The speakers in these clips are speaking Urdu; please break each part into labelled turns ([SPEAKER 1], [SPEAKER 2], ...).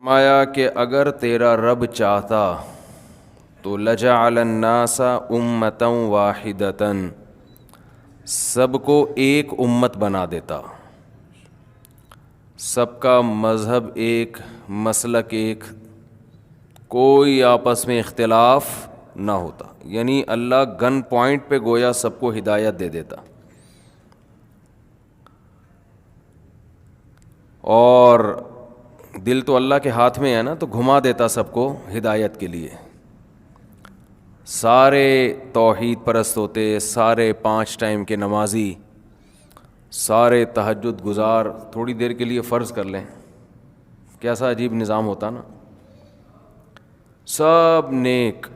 [SPEAKER 1] فرمایا کہ اگر تیرا رب چاہتا تو لجعل الناس امتا واحدتا، سب کو ایک امت بنا دیتا، سب کا مذہب ایک، مسلک ایک، کوئی آپس میں اختلاف نہ ہوتا، یعنی اللہ گن پوائنٹ پہ گویا سب کو ہدایت دے دیتا، اور دل تو اللہ کے ہاتھ میں ہے نا، تو گھما دیتا سب کو ہدایت کے لیے۔ سارے توحید پرست ہوتے، سارے 5 ٹائم کے نمازی، سارے تہجد گزار، تھوڑی دیر کے لیے فرض کر لیں، کیسا عجیب نظام ہوتا نا، سب نیک،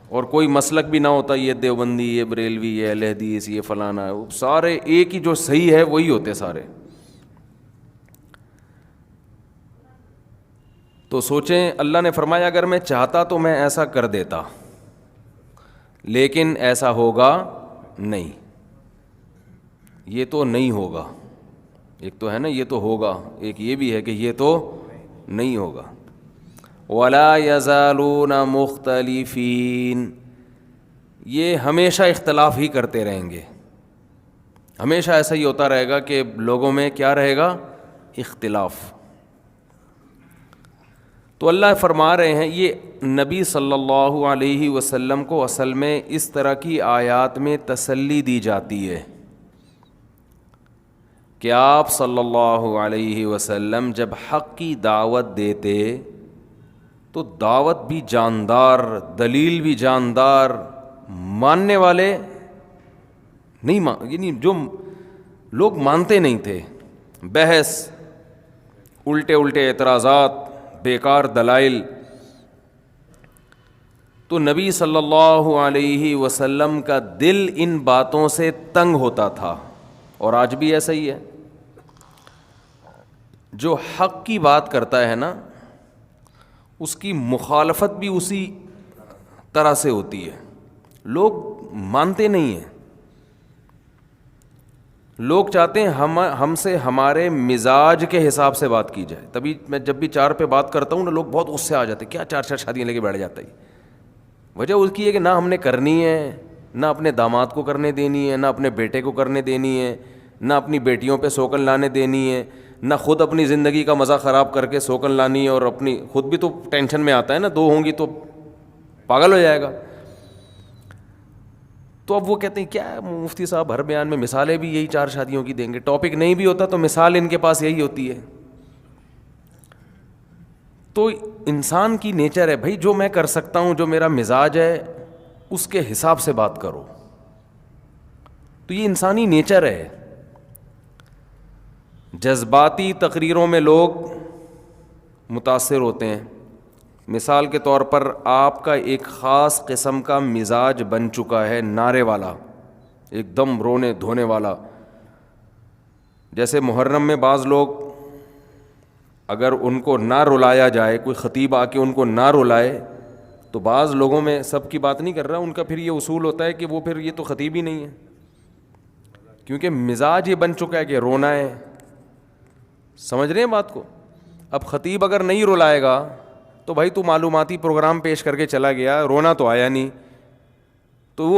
[SPEAKER 1] اور کوئی مسلک بھی نہ ہوتا، یہ دیوبندی، یہ بریلوی، یہ اہل حدیث، یہ فلانا، سارے ایک ہی جو صحیح ہے وہی ہوتے سارے۔ تو سوچیں، اللہ نے فرمایا اگر میں چاہتا تو میں ایسا کر دیتا، لیکن ایسا ہوگا نہیں، یہ تو نہیں ہوگا، ایک تو ہے نا یہ تو ہوگا، ایک یہ بھی ہے کہ یہ تو نہیں ہوگا۔ وَلَا يَزَالُونَ مُخْتَلِفِينَ، یہ ہمیشہ اختلاف ہی کرتے رہیں گے، ہمیشہ ایسا ہی ہوتا رہے گا کہ لوگوں میں کیا رہے گا؟ اختلاف۔ تو اللہ فرما رہے ہیں، یہ نبی صلی اللہ علیہ وسلم کو اصل میں اس طرح کی آیات میں تسلی دی جاتی ہے کہ آپ صلی اللہ علیہ وسلم جب حق کی دعوت دیتے تو دعوت بھی جاندار، دلیل بھی جاندار، ماننے والے نہیں یعنی جو لوگ مانتے نہیں تھے، بحث، الٹے اعتراضات، بیکار دلائل، تو نبی صلی اللہ علیہ وسلم کا دل ان باتوں سے تنگ ہوتا تھا، اور آج بھی ایسا ہی ہے۔ جو حق کی بات کرتا ہے نا، اس کی مخالفت بھی اسی طرح سے ہوتی ہے، لوگ مانتے نہیں ہیں، لوگ چاہتے ہیں ہم سے ہمارے مزاج کے حساب سے بات کی جائے۔ تبھی میں جب بھی 4 پہ بات کرتا ہوں نا، لوگ بہت غصے آ جاتے ہیں، کیا 4 شادیاں لے کے بیٹھ جاتا ہے۔ وجہ اس کی ہے کہ نہ ہم نے کرنی ہے، نہ اپنے داماد کو کرنے دینی ہے، نہ اپنے بیٹے کو کرنے دینی ہے، نہ اپنی بیٹیوں پہ سوکن لانے دینی ہے، نہ خود اپنی زندگی کا مزہ خراب کر کے سوکن لانی ہے، اور اپنی خود بھی تو ٹینشن میں آتا ہے نا، 2 ہوں گی تو پاگل ہو جائے گا۔ تو اب وہ کہتے ہیں کیا مفتی صاحب ہر بیان میں مثالیں بھی یہی 4 شادیوں کی دیں گے، ٹاپک نہیں بھی ہوتا تو مثال ان کے پاس یہی ہوتی ہے۔ تو انسان کی نیچر ہے بھائی، جو میں کر سکتا ہوں، جو میرا مزاج ہے، اس کے حساب سے بات کرو، تو یہ انسانی نیچر ہے۔ جذباتی تقریروں میں لوگ متاثر ہوتے ہیں۔ مثال کے طور پر آپ کا ایک خاص قسم کا مزاج بن چکا ہے، نعرے والا، ایک دم رونے دھونے والا۔ جیسے محرم میں بعض لوگ اگر ان کو نہ رلایا جائے، کوئی خطیب آ کے ان کو نہ رلائے، تو بعض لوگوں میں، سب کی بات نہیں کر رہا، ان کا پھر یہ اصول ہوتا ہے کہ وہ پھر یہ تو خطیب ہی نہیں ہے، کیونکہ مزاج یہ بن چکا ہے کہ رونا ہے۔ سمجھ رہے ہیں بات کو؟ اب خطیب اگر نہیں رلائے گا تو بھائی تو معلوماتی پروگرام پیش کر کے چلا گیا، رونا تو آیا نہیں، تو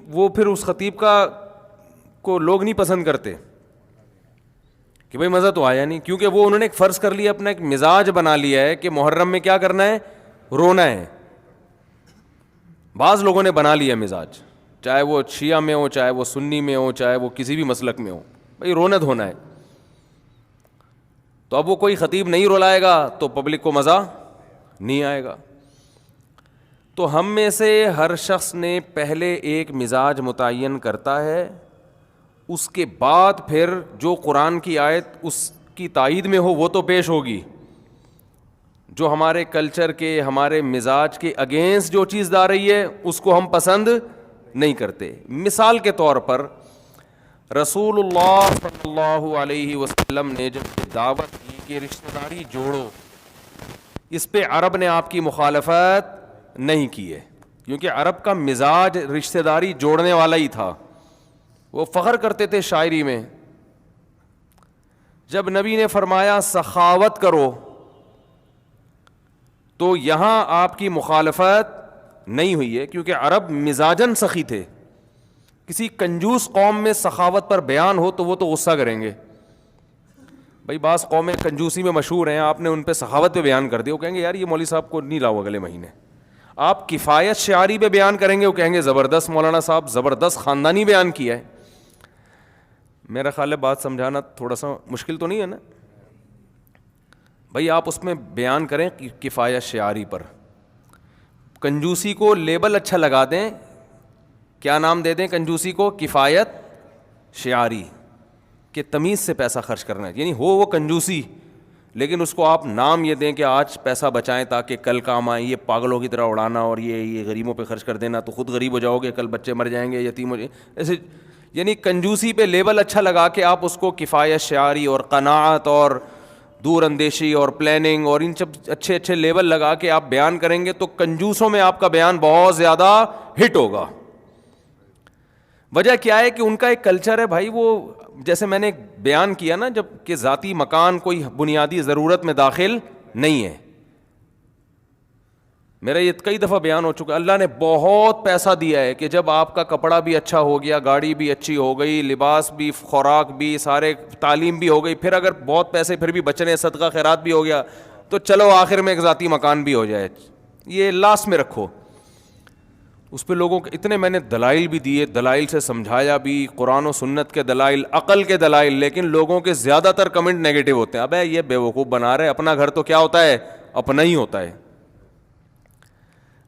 [SPEAKER 1] وہ پھر اس خطیب کو لوگ نہیں پسند کرتے کہ بھائی مزہ تو آیا نہیں، کیونکہ وہ انہوں نے ایک فرض کر لیا، اپنا ایک مزاج بنا لیا ہے کہ محرم میں کیا کرنا ہے؟ رونا ہے۔ بعض لوگوں نے بنا لیا مزاج، چاہے وہ شیعہ میں ہو، چاہے وہ سنی میں ہو، چاہے وہ کسی بھی مسلک میں ہو، بھائی رونا دھونا ہے۔ تو اب وہ کوئی خطیب نہیں رلائے گا تو پبلک کو مزہ نہیں آئے گا۔ تو ہم میں سے ہر شخص نے پہلے ایک مزاج متعین کرتا ہے، اس کے بعد پھر جو قرآن کی آیت اس کی تائید میں ہو وہ تو پیش ہوگی، جو ہمارے کلچر کے، ہمارے مزاج کے اگینسٹ جو چیز آ رہی ہے اس کو ہم پسند نہیں کرتے۔ مثال کے طور پر رسول اللہ صلی اللہ علیہ وسلم نے جب دعوت دی کہ رشتہ داری جوڑو، اس پہ عرب نے آپ کی مخالفت نہیں کی ہے، کیونکہ عرب کا مزاج رشتہ داری جوڑنے والا ہی تھا، وہ فخر کرتے تھے شاعری میں۔ جب نبی نے فرمایا سخاوت کرو تو یہاں آپ کی مخالفت نہیں ہوئی ہے، کیونکہ عرب مزاجن سخی تھے. کسی کنجوس قوم میں سخاوت پر بیان ہو تو وہ تو غصہ کریں گے. بھائی بعض قومیں کنجوسی میں مشہور ہیں، آپ نے ان پہ سخاوت پہ بیان کر دیا، وہ کہیں گے یار یہ مولوی صاحب کو نہیں لاؤ اگلے مہینے. آپ کفایت شعاری پہ بیان کریں گے، وہ کہیں گے زبردست مولانا صاحب، زبردست خاندانی بیان کیا ہے. میرا خیال ہے بات سمجھانا تھوڑا سا مشکل تو نہیں ہے نا. بھائی آپ اس میں بیان کریں کفایت شعاری پر. کنجوسی کو لیبل اچھا لگا دیں، کیا نام دے دیں کنجوسی کو؟ کفایت شعاری، کہ تمیز سے پیسہ خرچ کرنا ہے. یعنی ہو وہ کنجوسی، لیکن اس کو آپ نام یہ دیں کہ آج پیسہ بچائیں تاکہ کل کام آئیں. یہ پاگلوں کی طرح اڑانا اور یہ غریبوں پہ خرچ کر دینا تو خود غریب ہو جاؤ گے، کل بچے مر جائیں گے، یتیم ہو جائیں ایسے. یعنی کنجوسی پہ لیبل اچھا لگا کے آپ اس کو کفایت شعاری اور قناعت اور دور اندیشی اور پلاننگ اور ان سب اچھے اچھے لیبل لگا کے آپ بیان کریں گے تو کنجوسوں میں آپ کا بیان بہت زیادہ ہٹ ہوگا. وجہ کیا ہے کہ ان کا ایک کلچر ہے بھائی، وہ جیسے میں نے بیان کیا نا جب کہ ذاتی مکان کوئی بنیادی ضرورت میں داخل نہیں ہے. میرا یہ کئی دفعہ بیان ہو چکا، اللہ نے بہت پیسہ دیا ہے کہ جب آپ کا کپڑا بھی اچھا ہو گیا، گاڑی بھی اچھی ہو گئی، لباس بھی، خوراک بھی، سارے تعلیم بھی ہو گئی، پھر اگر بہت پیسے پھر بھی بچ رہے ہیں، صدقہ خیرات بھی ہو گیا، تو چلو آخر میں ایک ذاتی مکان بھی ہو جائے، یہ لاس میں رکھو. اس پہ لوگوں کے اتنے میں نے دلائل بھی دیے، دلائل سے سمجھایا بھی، قرآن و سنت کے دلائل، عقل کے دلائل، لیکن لوگوں کے زیادہ تر کمنٹ نیگیٹو ہوتے ہیں. ابے یہ بیوقوف بنا رہے، اپنا گھر تو کیا ہوتا ہے؟ اپنا ہی ہوتا ہے.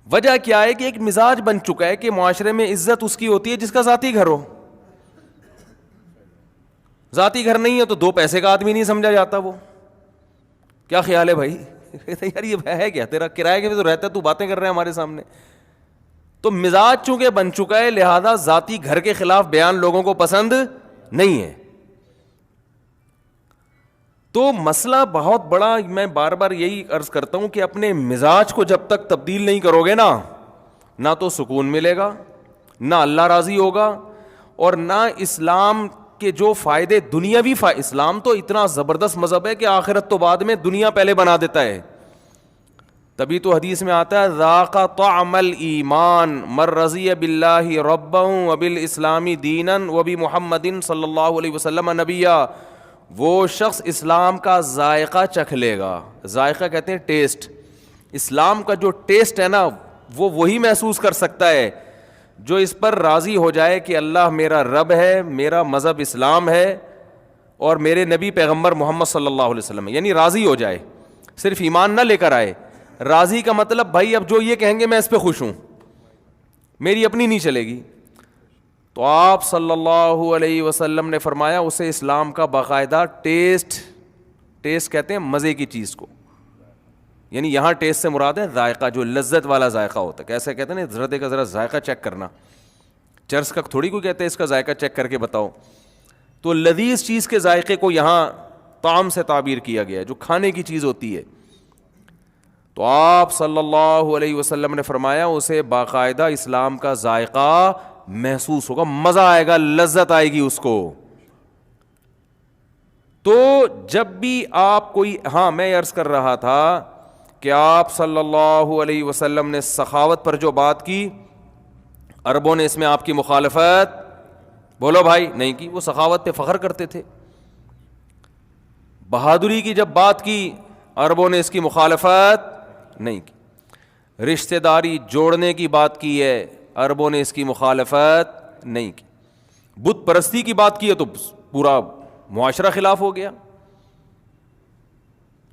[SPEAKER 1] وجہ کیا ہے کہ ایک مزاج بن چکا ہے کہ معاشرے میں عزت اس کی ہوتی ہے جس کا ذاتی گھر ہو. ذاتی گھر نہیں ہے تو دو پیسے کا آدمی نہیں سمجھا جاتا. وہ کیا خیال ہے بھائی؟ یار یہ ہے کیا تیرا؟ کرائے کے بھی تو رہتا ہے، تو باتیں کر رہے ہیں ہمارے سامنے. تو مزاج چونکہ بن چکا ہے، لہذا ذاتی گھر کے خلاف بیان لوگوں کو پسند نہیں ہے. تو مسئلہ بہت بڑا، میں بار بار یہی عرض کرتا ہوں کہ اپنے مزاج کو جب تک تبدیل نہیں کرو گے نا، نہ تو سکون ملے گا، نہ اللہ راضی ہوگا، اور نہ اسلام کے جو فائدے دنیاوی اسلام تو اتنا زبردست مذہب ہے کہ آخرت تو بعد میں، دنیا پہلے بنا دیتا ہے. تبھی تو حدیث میں آتا ہے ذاق طعم الایمان من رضی باللہ ربا وبالاسلام دینا وبمحمد صلی اللہ علیہ وسلم نبیا. وہ شخص اسلام کا ذائقہ چکھ لے گا. ذائقہ کہتے ہیں ٹیسٹ. اسلام کا جو ٹیسٹ ہے نا وہ وہی محسوس کر سکتا ہے جو اس پر راضی ہو جائے کہ اللہ میرا رب ہے، میرا مذہب اسلام ہے اور میرے نبی پیغمبر محمد صلی اللہ علیہ وسلم، یعنی راضی ہو جائے، صرف ایمان نہ لے کر آئے. راضی کا مطلب بھائی اب جو یہ کہیں گے میں اس پہ خوش ہوں، میری اپنی نہیں چلے گی. تو آپ صلی اللہ علیہ وسلم نے فرمایا اسے اسلام کا باقاعدہ ٹیسٹ کہتے ہیں مزے کی چیز کو. یعنی یہاں ٹیسٹ سے مراد ہے ذائقہ، جو لذت والا ذائقہ ہوتا ہے. کیسے کہتے ہیں نا ذرا کا ذرا ذائقہ چیک کرنا، چرس کا تھوڑی کوئی کہتے ہیں اس کا ذائقہ چیک کر کے بتاؤ. تو لذیذ چیز کے ذائقے کو یہاں طعام سے تعبیر کیا گیا ہے، جو کھانے کی چیز ہوتی ہے. تو آپ صلی اللہ علیہ وسلم نے فرمایا اسے باقاعدہ اسلام کا ذائقہ محسوس ہوگا، مزہ آئے گا، لذت آئے گی اس کو. تو جب بھی آپ کوئی، ہاں میں عرض کر رہا تھا کہ آپ صلی اللہ علیہ وسلم نے سخاوت پر جو بات کی، عربوں نے اس میں آپ کی مخالفت، بولو بھائی، نہیں کی. وہ سخاوت پہ فخر کرتے تھے. بہادری کی جب بات کی، عربوں نے اس کی مخالفت نہیں کی. رشتہ داری جوڑنے کی بات کی ہے، عربوں نے اس کی مخالفت نہیں کی. بت پرستی کی بات کی ہے تو پورا معاشرہ خلاف ہو گیا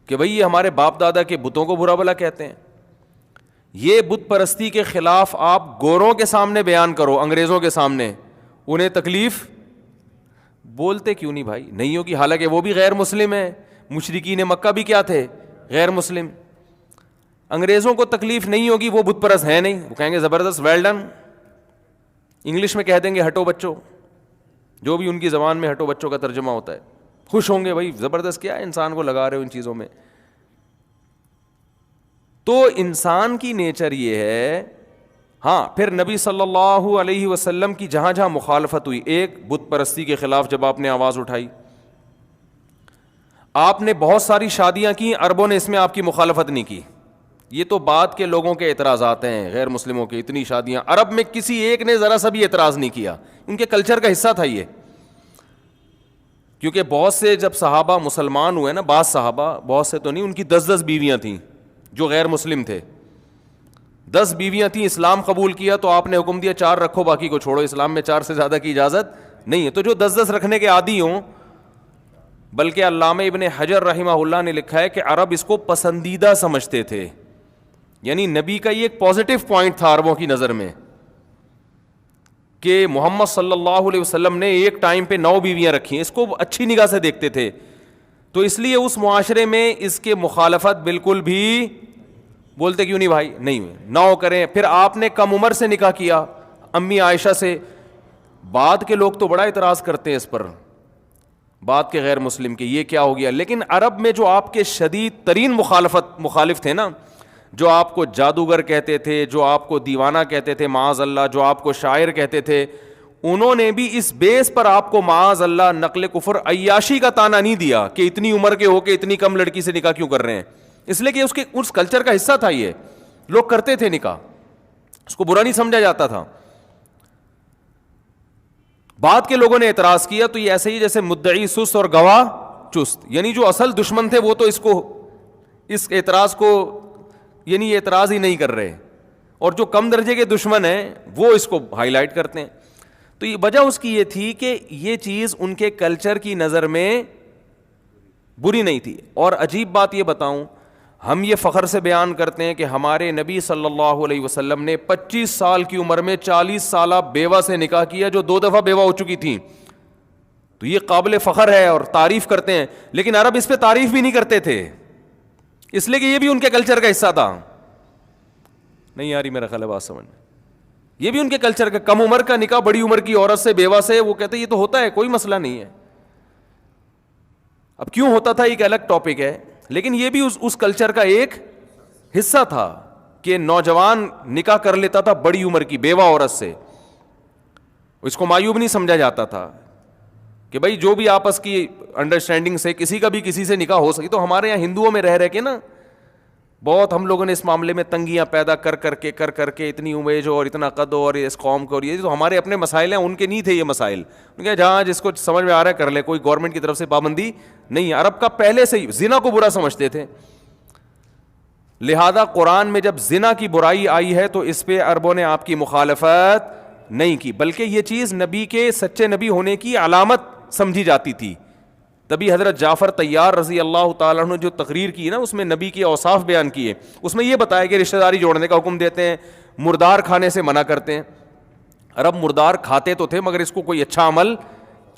[SPEAKER 1] کہ بھئی یہ ہمارے باپ دادا کے بتوں کو برا بھلا کہتے ہیں. یہ بت پرستی کے خلاف آپ گوروں کے سامنے بیان کرو، انگریزوں کے سامنے، انہیں تکلیف بولتے کیوں نہیں بھائی؟ نہیں ہوگی، حالانکہ وہ بھی غیر مسلم ہیں. مشرکین مکہ بھی کیا تھے؟ غیر مسلم. انگریزوں کو تکلیف نہیں ہوگی، وہ بت پرست ہیں نہیں، وہ کہیں گے زبردست، ویل ڈن. انگلش میں کہہ دیں گے ہٹو بچوں، جو بھی ان کی زبان میں ہٹو بچوں کا ترجمہ ہوتا ہے. خوش ہوں گے بھائی، زبردست، کیا انسان کو لگا رہے ہو ان چیزوں میں. تو انسان کی نیچر یہ ہے. ہاں پھر نبی صلی اللہ علیہ وسلم کی جہاں جہاں مخالفت ہوئی، ایک بت پرستی کے خلاف جب آپ نے آواز اٹھائی، آپ نے بہت ساری شادیاں کی، عربوں نے اس میں آپ کی مخالفت نہیں کی. یہ تو بعد کے لوگوں کے اعتراضات ہیں، غیر مسلموں کے، اتنی شادیاں. عرب میں کسی ایک نے ذرا سا بھی اعتراض نہیں کیا، ان کے کلچر کا حصہ تھا یہ. کیونکہ بہت سے جب صحابہ مسلمان ہوئے نا، بعض صحابہ، بہت سے تو نہیں، ان کی 10 بیویاں تھیں جو غیر مسلم تھے. 10 بیویاں تھیں، اسلام قبول کیا تو آپ نے حکم دیا 4 رکھو، باقی کو چھوڑو. اسلام میں 4 سے زیادہ کی اجازت نہیں ہے. تو جو 10 رکھنے کے عادی ہوں، بلکہ علامہ ابن حجر رحمہ اللہ نے لکھا ہے کہ عرب اس کو پسندیدہ سمجھتے تھے. یعنی نبی کا یہ ایک پازیٹو پوائنٹ تھا عربوں کی نظر میں کہ محمد صلی اللہ علیہ وسلم نے ایک ٹائم پہ 9 بیویاں رکھی ہیں، اس کو اچھی نگاہ سے دیکھتے تھے. تو اس لیے اس معاشرے میں اس کے مخالفت بالکل بھی، بولتے کیوں نہیں بھائی، نہیں 9 کریں. پھر آپ نے کم عمر سے نکاح کیا امی عائشہ سے. بعد کے لوگ تو بڑا اعتراض کرتے ہیں اس پر، بعد کے غیر مسلم کے، یہ کیا ہو گیا. لیکن عرب میں جو آپ کے شدید ترین مخالف تھے نا، جو آپ کو جادوگر کہتے تھے، جو آپ کو دیوانہ کہتے تھے معاذ اللہ، جو آپ کو شاعر کہتے تھے، انہوں نے بھی اس بیس پر آپ کو معاذ اللہ نقل کفر عیاشی کا تانا نہیں دیا کہ اتنی عمر کے ہو کے اتنی کم لڑکی سے نکاح کیوں کر رہے ہیں. اس لیے کہ اس کلچر کا حصہ تھا، یہ لوگ کرتے تھے نکاح، اس کو برا نہیں سمجھا جاتا تھا. بعد کے لوگوں نے اعتراض کیا تو یہ ایسے ہی جیسے مدعی سست اور گواہ چست، یعنی جو اصل دشمن تھے وہ تو اس اعتراض کو یعنی یہ اعتراض ہی نہیں کر رہے، اور جو کم درجے کے دشمن ہیں وہ اس کو ہائی لائٹ کرتے ہیں. تو یہ وجہ اس کی یہ تھی کہ یہ چیز ان کے کلچر کی نظر میں بری نہیں تھی. اور عجیب بات یہ بتاؤں، ہم یہ فخر سے بیان کرتے ہیں کہ ہمارے نبی صلی اللہ علیہ وسلم نے 25 سال کی عمر میں 40 سالہ بیوہ سے نکاح کیا جو 2 دفعہ بیوہ ہو چکی تھیں. تو یہ قابل فخر ہے اور تعریف کرتے ہیں. لیکن عرب اس پہ تعریف بھی نہیں کرتے تھے، اس لیے کہ یہ بھی ان کے کلچر کا حصہ تھا. نہیں یاری میرا خیال ہے بات سمجھ میں، یہ بھی ان کے کلچر کا. کم عمر کا نکاح بڑی عمر کی عورت سے، بیوہ سے، وہ کہتے ہیں یہ تو ہوتا ہے، کوئی مسئلہ نہیں ہے. اب کیوں ہوتا تھا ایک الگ ٹاپک ہے، لیکن یہ بھی اس کلچر کا ایک حصہ تھا کہ نوجوان نکاح کر لیتا تھا بڑی عمر کی بیوہ عورت سے. اس کو معیوب نہیں سمجھا جاتا تھا کہ بھائی جو بھی آپس کی انڈرسٹینڈنگ سے کسی کا بھی کسی سے نکاح ہو سکی. تو ہمارے یہاں ہندوؤں میں رہ کے نا بہت ہم لوگوں نے اس معاملے میں تنگیاں پیدا کر کے اتنی امیج اور اتنا قد اور اس قوم کو، اور یہ تو ہمارے اپنے مسائل ہیں، ان کے نہیں تھے یہ مسائل. جہاں جس کو سمجھ میں آ رہا ہے کر لے، کوئی گورنمنٹ کی طرف سے پابندی نہیں ہے. عرب کا پہلے سے ہی زنا کو برا سمجھتے تھے، لہذا قرآن میں جب زنا کی برائی آئی ہے تو اس پہ عربوں نے آپ کی مخالفت نہیں کی، بلکہ یہ چیز نبی کے سچے نبی ہونے کی علامت سمجھی جاتی تھی. تبھی حضرت جعفر طیار رضی اللہ تعالیٰ عنہ جو تقریر کی نا، اس میں نبی کے اوصاف بیان کیے. اس میں یہ بتایا کہ رشتہ داری جوڑنے کا حکم دیتے ہیں، مردار کھانے سے منع کرتے ہیں. عرب مردار کھاتے تو تھے مگر اس کو کوئی اچھا عمل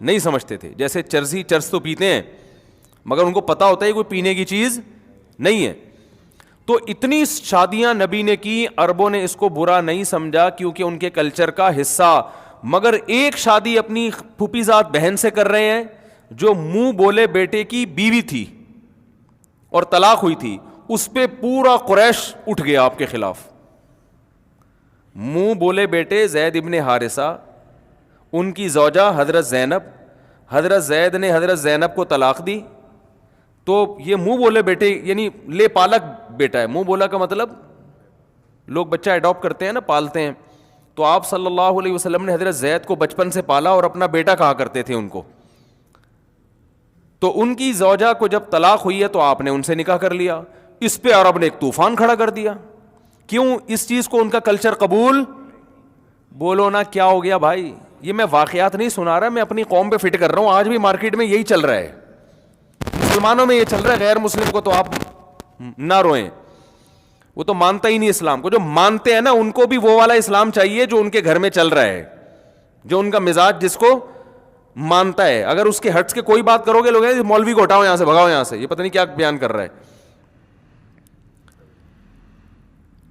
[SPEAKER 1] نہیں سمجھتے تھے. جیسے چرس تو پیتے ہیں مگر ان کو پتا ہوتا ہے کوئی پینے کی چیز نہیں ہے. تو اتنی شادیاں نبی نے کی، عربوں نے اس کو برا نہیں سمجھا کیونکہ ان کے کلچر کا حصہ. مگر ایک شادی اپنی پھوپھی زاد بہن سے کر رہے ہیں جو منہ بولے بیٹے کی بیوی تھی اور طلاق ہوئی تھی، اس پہ پورا قریش اٹھ گیا آپ کے خلاف. منہ بولے بیٹے زید ابن حارثہ، ان کی زوجہ حضرت زینب، حضرت زید نے حضرت زینب کو طلاق دی. تو یہ منہ بولے بیٹے یعنی لے پالک بیٹا ہے. منہ بولا کا مطلب لوگ بچہ اڈاپٹ کرتے ہیں نا، پالتے ہیں. تو آپ صلی اللہ علیہ وسلم نے حضرت زید کو بچپن سے پالا اور اپنا بیٹا کہا کرتے تھے ان کو. تو ان کی زوجہ کو جب طلاق ہوئی ہے تو آپ نے ان سے نکاح کر لیا. اس پہ عرب نے ایک طوفان کھڑا کر دیا. کیوں؟ اس چیز کو ان کا کلچر قبول. بولو نا کیا ہو گیا بھائی؟ یہ میں واقعات نہیں سنا رہا، میں اپنی قوم پہ فٹ کر رہا ہوں. آج بھی مارکیٹ میں یہی چل رہا ہے، مسلمانوں میں یہ چل رہا ہے. غیر مسلم کو تو آپ نہ روئیں، وہ تو مانتا ہی نہیں اسلام کو. جو مانتے ہیں نا ان کو بھی وہ والا اسلام چاہیے جو ان کے گھر میں چل رہا ہے، جو ان کا مزاج جس کو مانتا ہے. اگر اس کے ہٹس کے کوئی بات کرو گے لوگ مولوی کو ہٹاؤ یہاں سے، بھگاؤ یہاں سے، یہ پتہ نہیں کیا بیان کر رہا ہے.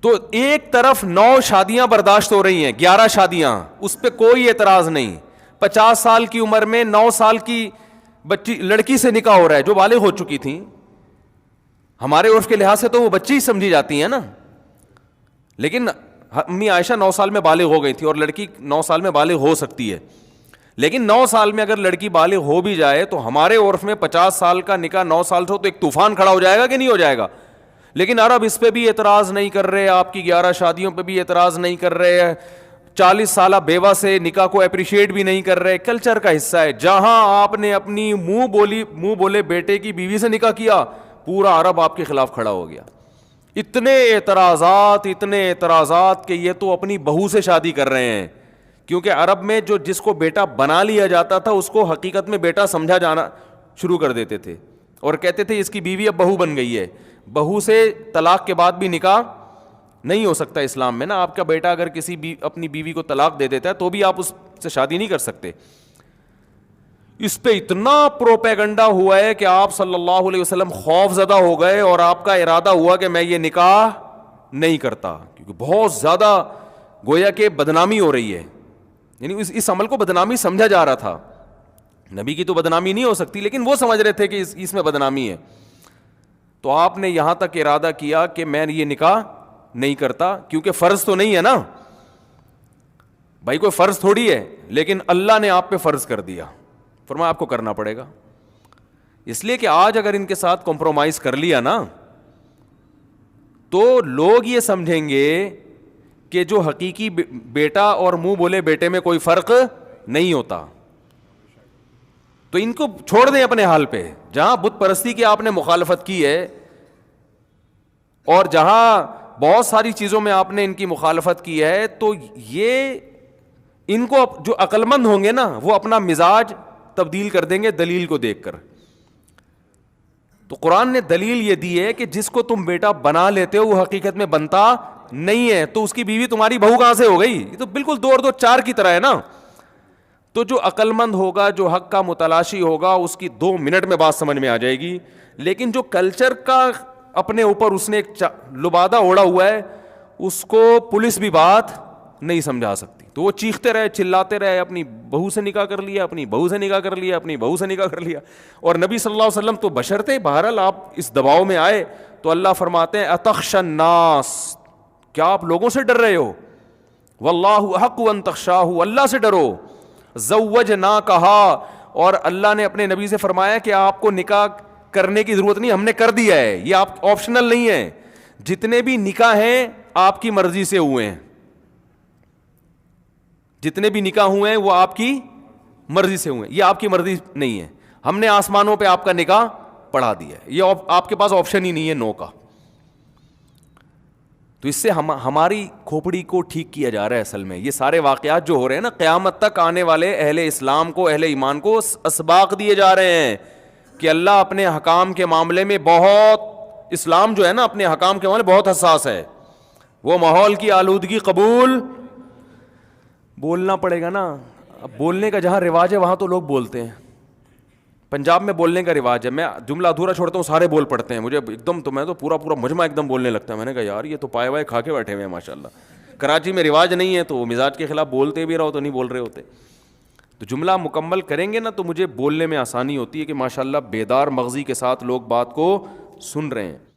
[SPEAKER 1] تو ایک طرف 9 شادیاں برداشت ہو رہی ہیں، 11 شادیاں، اس پہ کوئی اعتراض نہیں. 50 سال کی عمر میں 9 سال کی بچی لڑکی سے نکاح ہو رہا ہے جو بالغ ہو چکی تھیں. ہمارے عرف کے لحاظ سے تو وہ بچی ہی سمجھی جاتی ہیں نا، لیکن امی عائشہ 9 سال میں بالغ ہو گئی تھی اور لڑکی 9 سال میں بالغ ہو سکتی ہے. لیکن 9 سال میں اگر لڑکی بالغ ہو بھی جائے تو ہمارے عرف میں 50 سال کا نکاح 9 سال سے ہو تو ایک طوفان کھڑا ہو جائے گا کہ نہیں ہو جائے گا. لیکن عرب اس پہ بھی اعتراض نہیں کر رہے, آپ کی 11 شادیوں پہ بھی اعتراض نہیں کر رہے, 40 سالہ بیوہ سے نکاح کو اپریشیٹ بھی نہیں کر رہے. کلچر کا حصہ ہے. جہاں آپ نے اپنی منہ بولے بیٹے کی بیوی سے نکاح کیا, پورا عرب آپ کے خلاف کھڑا ہو گیا. اتنے اعتراضات کہ یہ تو اپنی بہو سے شادی کر رہے ہیں. کیونکہ عرب میں جس کو بیٹا بنا لیا جاتا تھا اس کو حقیقت میں بیٹا سمجھا جانا شروع کر دیتے تھے, اور کہتے تھے اس کی بیوی اب بہو بن گئی ہے. بہو سے طلاق کے بعد بھی نکاح نہیں ہو سکتا اسلام میں نا. آپ کا بیٹا اگر اپنی بیوی کو طلاق دے دیتا ہے تو بھی آپ اس سے شادی نہیں کر سکتے. اس پہ اتنا پروپیگنڈا ہوا ہے کہ آپ صلی اللہ علیہ وسلم خوف زدہ ہو گئے, اور آپ کا ارادہ ہوا کہ میں یہ نکاح نہیں کرتا, کیونکہ بہت زیادہ گویا کہ بدنامی ہو رہی ہے. یعنی اس عمل کو بدنامی سمجھا جا رہا تھا. نبی کی تو بدنامی نہیں ہو سکتی, لیکن وہ سمجھ رہے تھے کہ اس میں بدنامی ہے. تو آپ نے یہاں تک ارادہ کیا کہ میں یہ نکاح نہیں کرتا, کیونکہ فرض تو نہیں ہے نا بھائی, کوئی فرض تھوڑی ہے, لیکن اللہ نے آپ پہ فرض کر دیا, فرمایا آپ کو کرنا پڑے گا. اس لیے کہ آج اگر ان کے ساتھ کمپرومائز کر لیا نا تو لوگ یہ سمجھیں گے کہ جو حقیقی بیٹا اور منہ بولے بیٹے میں کوئی فرق نہیں ہوتا. تو ان کو چھوڑ دیں اپنے حال پہ. جہاں بت پرستی کی آپ نے مخالفت کی ہے, اور جہاں بہت ساری چیزوں میں آپ نے ان کی مخالفت کی ہے, تو یہ ان کو جو عقل مند ہوں گے نا وہ اپنا مزاج تبدیل کر دیں گے دلیل کو دیکھ کر. تو قرآن نے دلیل یہ دی ہے کہ جس کو تم بیٹا بنا لیتے ہو وہ حقیقت میں بنتا نہیں ہے, تو اس کی بیوی تمہاری بہو کہاں سے ہو گئی؟ یہ تو بالکل 2 اور 2 4 کی طرح ہے نا. تو جو عقل مند ہوگا, جو حق کا متلاشی ہوگا, اس کی 2 منٹ میں بات سمجھ میں آ جائے گی. لیکن جو کلچر کا اپنے اوپر اس نے ایک لبادہ اوڑا ہوا ہے, اس کو پولیس بھی بات نہیں سمجھا سکتی. تو وہ چیختے رہے, چلاتے رہے, اپنی بہو سے نکاح کر لیا, اپنی بہو سے نکاح کر لیا, اپنی بہو سے نکاح کر لیا. اور نبی صلی اللہ علیہ وسلم تو بشر تھے. بہرحال آپ اس دباؤ میں آئے تو اللہ فرماتے ہیں اتخشى الناس, کیا آپ لوگوں سے ڈر رہے ہو؟ واللہ احق ان تخشاہ, اللہ سے ڈرو. زوجنا کہا, اور اللہ نے اپنے نبی سے فرمایا کہ آپ کو نکاح کرنے کی ضرورت نہیں, ہم نے کر دیا ہے, یہ آپ آپشنل نہیں ہے. جتنے بھی نکاح ہیں آپ کی مرضی سے ہوئے ہیں, جتنے بھی نکاح ہوئے ہیں وہ آپ کی مرضی سے ہوئے ہیں, یہ آپ کی مرضی نہیں ہے. ہم نے آسمانوں پہ آپ کا نکاح پڑھا دیا ہے, یہ آپ کے پاس آپشن ہی نہیں ہے نو کا. تو اس سے ہماری کھوپڑی کو ٹھیک کیا جا رہا ہے. اصل میں یہ سارے واقعات جو ہو رہے ہیں نا, قیامت تک آنے والے اہل اسلام کو, اہل ایمان کو اسباق دیے جا رہے ہیں کہ اللہ اپنے حکام کے معاملے میں بہت, اسلام جو ہے نا اپنے حکام کے معاملے بہت حساس ہے. وہ ماحول کی آلودگی قبول بولنا پڑے گا نا. اب بولنے کا جہاں رواج ہے وہاں تو لوگ بولتے ہیں. پنجاب میں بولنے کا رواج ہے, میں جملہ ادھورا چھوڑتا ہوں, سارے بول پڑتے ہیں. مجھے ایک دم, تو میں تو پورا مجمع ایک دم بولنے لگتا ہے. میں نے کہا یار یہ تو پائے وائے کھا کے بیٹھے ہوئے ہیں ماشاءاللہ. کراچی میں رواج نہیں ہے تو وہ مزاج کے خلاف بولتے بھی رہو تو نہیں بول رہے ہوتے. تو جملہ مکمل کریں گے نا تو مجھے بولنے میں آسانی ہوتی ہے کہ ماشاءاللہ بیدار مغزی کے ساتھ لوگ بات کو سن رہے ہیں.